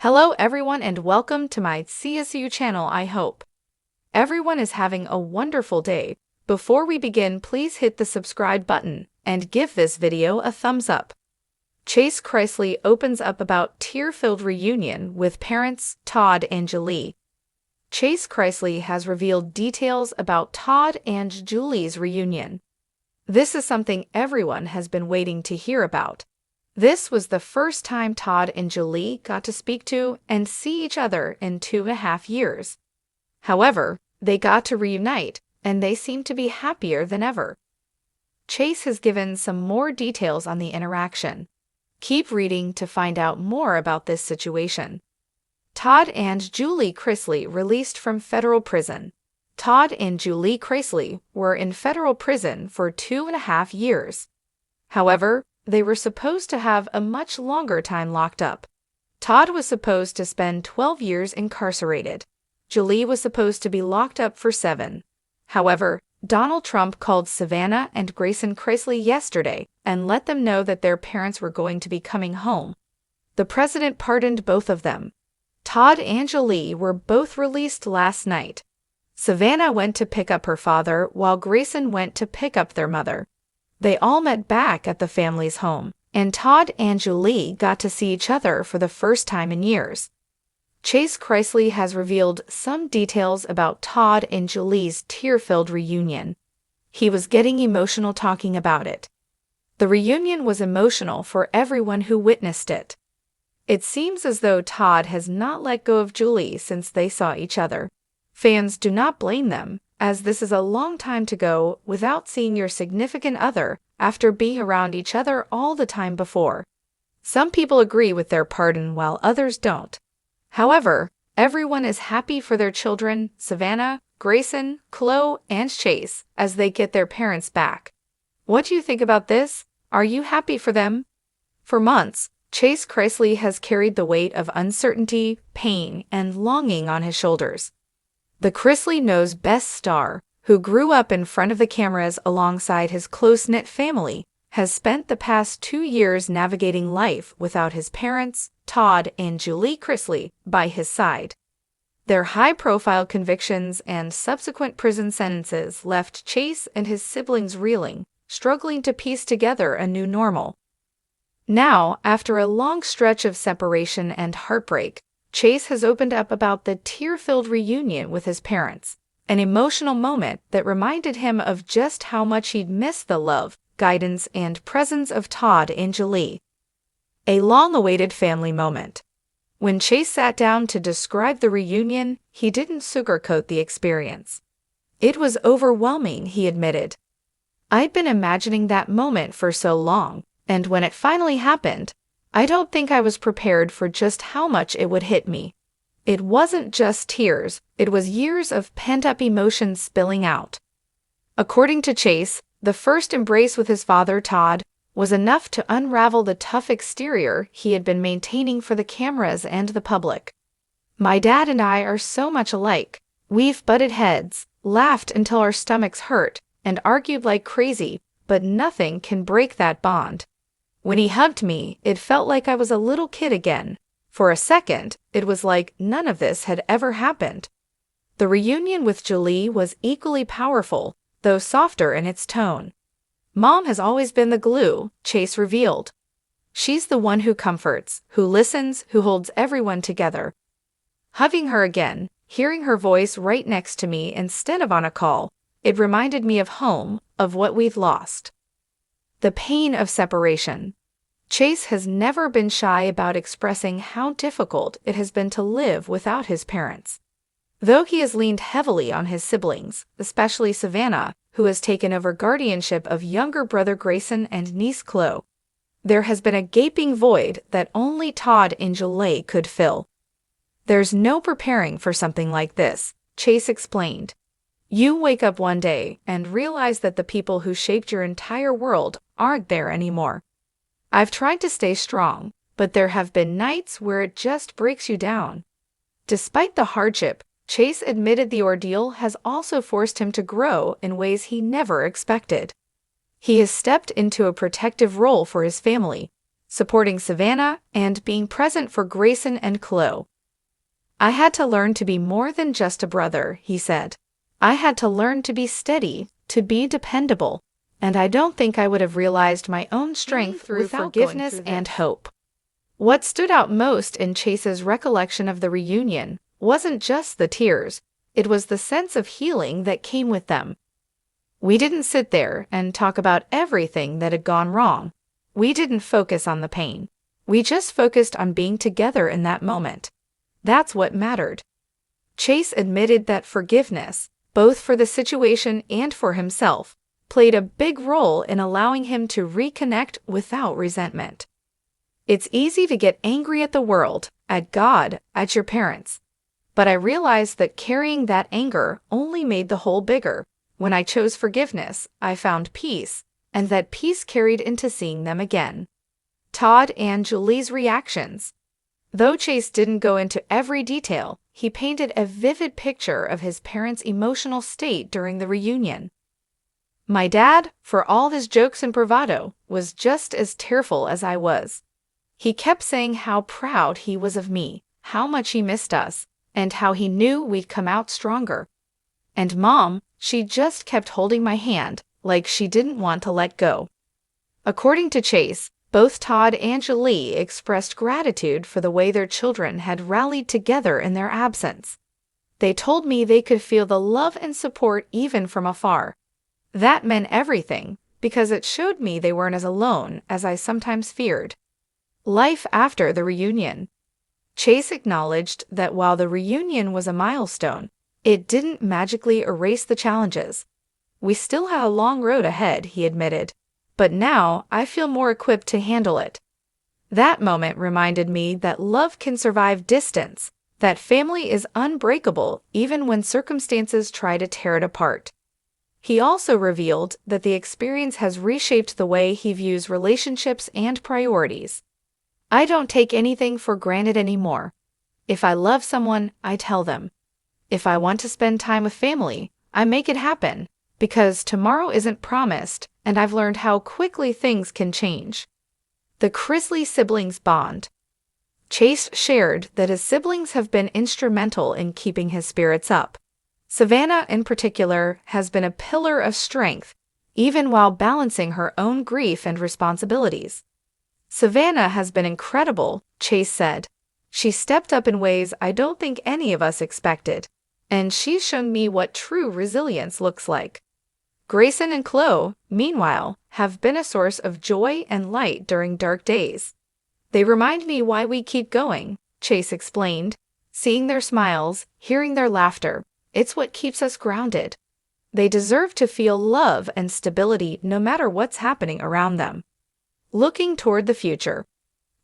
Hello everyone and welcome to my CSU channel. I hope everyone is having a wonderful day. Before we begin, please hit the subscribe button and give this video a thumbs up. Chase Chrisley opens up about tear-filled reunion with parents Todd and Julie. Chase Chrisley has revealed details about Todd and Julie's reunion. This is something everyone has been waiting to hear about. This was the first time Todd and Julie got to speak to and see each other in 2.5 years. However, they got to reunite, and they seem to be happier than ever. Chase has given some more details on the interaction. Keep reading to find out more about this situation. Todd and Julie Chrisley released from federal prison. Todd and Julie Chrisley were in federal prison for 2.5 years. However, they were supposed to have a much longer time locked up. Todd was supposed to spend 12 years incarcerated. Julie was supposed to be locked up for 7. However, Donald Trump called Savannah and Grayson Chrisley yesterday and let them know that their parents were going to be coming home. The president pardoned both of them. Todd and Julie were both released last night. Savannah went to pick up her father while Grayson went to pick up their mother. They all met back at the family's home, and Todd and Julie got to see each other for the first time in years. Chase Chrisley has revealed some details about Todd and Julie's tear-filled reunion. He was getting emotional talking about it. The reunion was emotional for everyone who witnessed it. It seems as though Todd has not let go of Julie since they saw each other. Fans do not blame them, as this is a long time to go without seeing your significant other after being around each other all the time before. Some people agree with their pardon while others don't. However, everyone is happy for their children, Savannah, Grayson, Chloe, and Chase, as they get their parents back. What do you think about this? Are you happy for them? For months, Chase Chrisley has carried the weight of uncertainty, pain, and longing on his shoulders. The Chrisley Knows Best star, who grew up in front of the cameras alongside his close-knit family, has spent the past 2 years navigating life without his parents, Todd and Julie Chrisley, by his side. Their high-profile convictions and subsequent prison sentences left Chase and his siblings reeling, struggling to piece together a new normal. Now, after a long stretch of separation and heartbreak, Chase has opened up about the tear-filled reunion with his parents, an emotional moment that reminded him of just how much he'd missed the love, guidance, and presence of Todd and Julie. A long-awaited family moment. When Chase sat down to describe the reunion, he didn't sugarcoat the experience. It was overwhelming, he admitted. I'd been imagining that moment for so long, and when it finally happened, I don't think I was prepared for just how much it would hit me. It wasn't just tears, it was years of pent-up emotions spilling out. According to Chase, the first embrace with his father, Todd, was enough to unravel the tough exterior he had been maintaining for the cameras and the public. My dad and I are so much alike. We've butted heads, laughed until our stomachs hurt, and argued like crazy, but nothing can break that bond. When he hugged me, it felt like I was a little kid again. For a second, it was like none of this had ever happened. The reunion with Julie was equally powerful, though softer in its tone. Mom has always been the glue, Chase revealed. She's the one who comforts, who listens, who holds everyone together. Hugging her again, hearing her voice right next to me instead of on a call, it reminded me of home, of what we've lost. The pain of separation. Chase has never been shy about expressing how difficult it has been to live without his parents. Though he has leaned heavily on his siblings, especially Savannah, who has taken over guardianship of younger brother Grayson and niece Chloe, there has been a gaping void that only Todd and Julie could fill. There's no preparing for something like this, Chase explained. You wake up one day and realize that the people who shaped your entire world aren't there anymore. I've tried to stay strong, but there have been nights where it just breaks you down. Despite the hardship, Chase admitted the ordeal has also forced him to grow in ways he never expected. He has stepped into a protective role for his family, supporting Savannah, and being present for Grayson and Chloe. "I had to learn to be more than just a brother," he said. "I had to learn to be steady, to be dependable, and I don't think I would have realized my own strength through forgiveness and hope." What stood out most in Chase's recollection of the reunion wasn't just the tears, it was the sense of healing that came with them. We didn't sit there and talk about everything that had gone wrong. We didn't focus on the pain. We just focused on being together in that moment. That's what mattered. Chase admitted that forgiveness, both for the situation and for himself, played a big role in allowing him to reconnect without resentment. "It's easy to get angry at the world, at God, at your parents. But I realized that carrying that anger only made the hole bigger. When I chose forgiveness, I found peace, and that peace carried into seeing them again." Todd and Julie's reactions. Though Chase didn't go into every detail, he painted a vivid picture of his parents' emotional state during the reunion. "My dad, for all his jokes and bravado, was just as tearful as I was. He kept saying how proud he was of me, how much he missed us, and how he knew we'd come out stronger. And Mom, she just kept holding my hand, like she didn't want to let go." According to Chase, both Todd and Julie expressed gratitude for the way their children had rallied together in their absence. "They told me they could feel the love and support even from afar. That meant everything, because it showed me they weren't as alone as I sometimes feared." Life after the reunion. Chase acknowledged that while the reunion was a milestone, it didn't magically erase the challenges. "We still have a long road ahead," he admitted, "but now I feel more equipped to handle it." That moment reminded me that love can survive distance, that family is unbreakable even when circumstances try to tear it apart. He also revealed that the experience has reshaped the way he views relationships and priorities. "I don't take anything for granted anymore. If I love someone, I tell them. If I want to spend time with family, I make it happen, because tomorrow isn't promised, and I've learned how quickly things can change." The Chrisley siblings bond. Chase shared that his siblings have been instrumental in keeping his spirits up. Savannah, in particular, has been a pillar of strength, even while balancing her own grief and responsibilities. "Savannah has been incredible," Chase said. "She stepped up in ways I don't think any of us expected, and she's shown me what true resilience looks like." Grayson and Chloe, meanwhile, have been a source of joy and light during dark days. "They remind me why we keep going," Chase explained. "Seeing their smiles, hearing their laughter, it's what keeps us grounded. They deserve to feel love and stability no matter what's happening around them." Looking toward the future.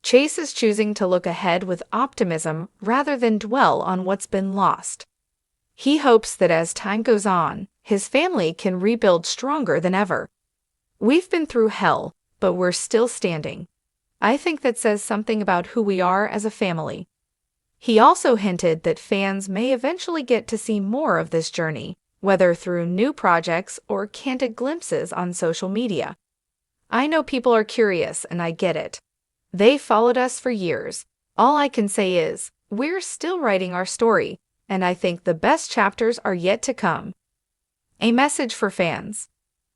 Chase is choosing to look ahead with optimism rather than dwell on what's been lost. He hopes that as time goes on, his family can rebuild stronger than ever. "We've been through hell, but we're still standing. I think that says something about who we are as a family." He also hinted that fans may eventually get to see more of this journey, whether through new projects or candid glimpses on social media. "I know people are curious, and I get it. They followed us for years. All I can say is, we're still writing our story, and I think the best chapters are yet to come." A message for fans.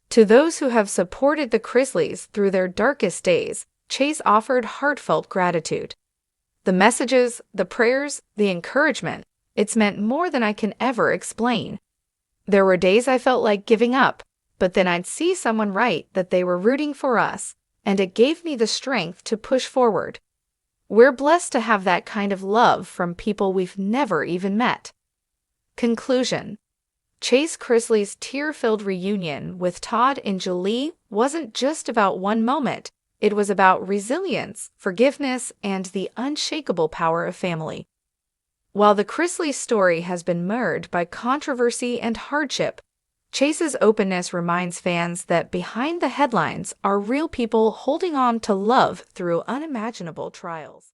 To those who have supported the Chrisleys through their darkest days, Chase offered heartfelt gratitude. "The messages, the prayers, the encouragement, it's meant more than I can ever explain. There were days I felt like giving up, but then I'd see someone write that they were rooting for us, and it gave me the strength to push forward. We're blessed to have that kind of love from people we've never even met." Conclusion. Chase Chrisley's tear-filled reunion with Todd and Julie wasn't just about one moment. It was about resilience, forgiveness, and the unshakable power of family. While the Chrisley story has been marred by controversy and hardship, Chase's openness reminds fans that behind the headlines are real people holding on to love through unimaginable trials.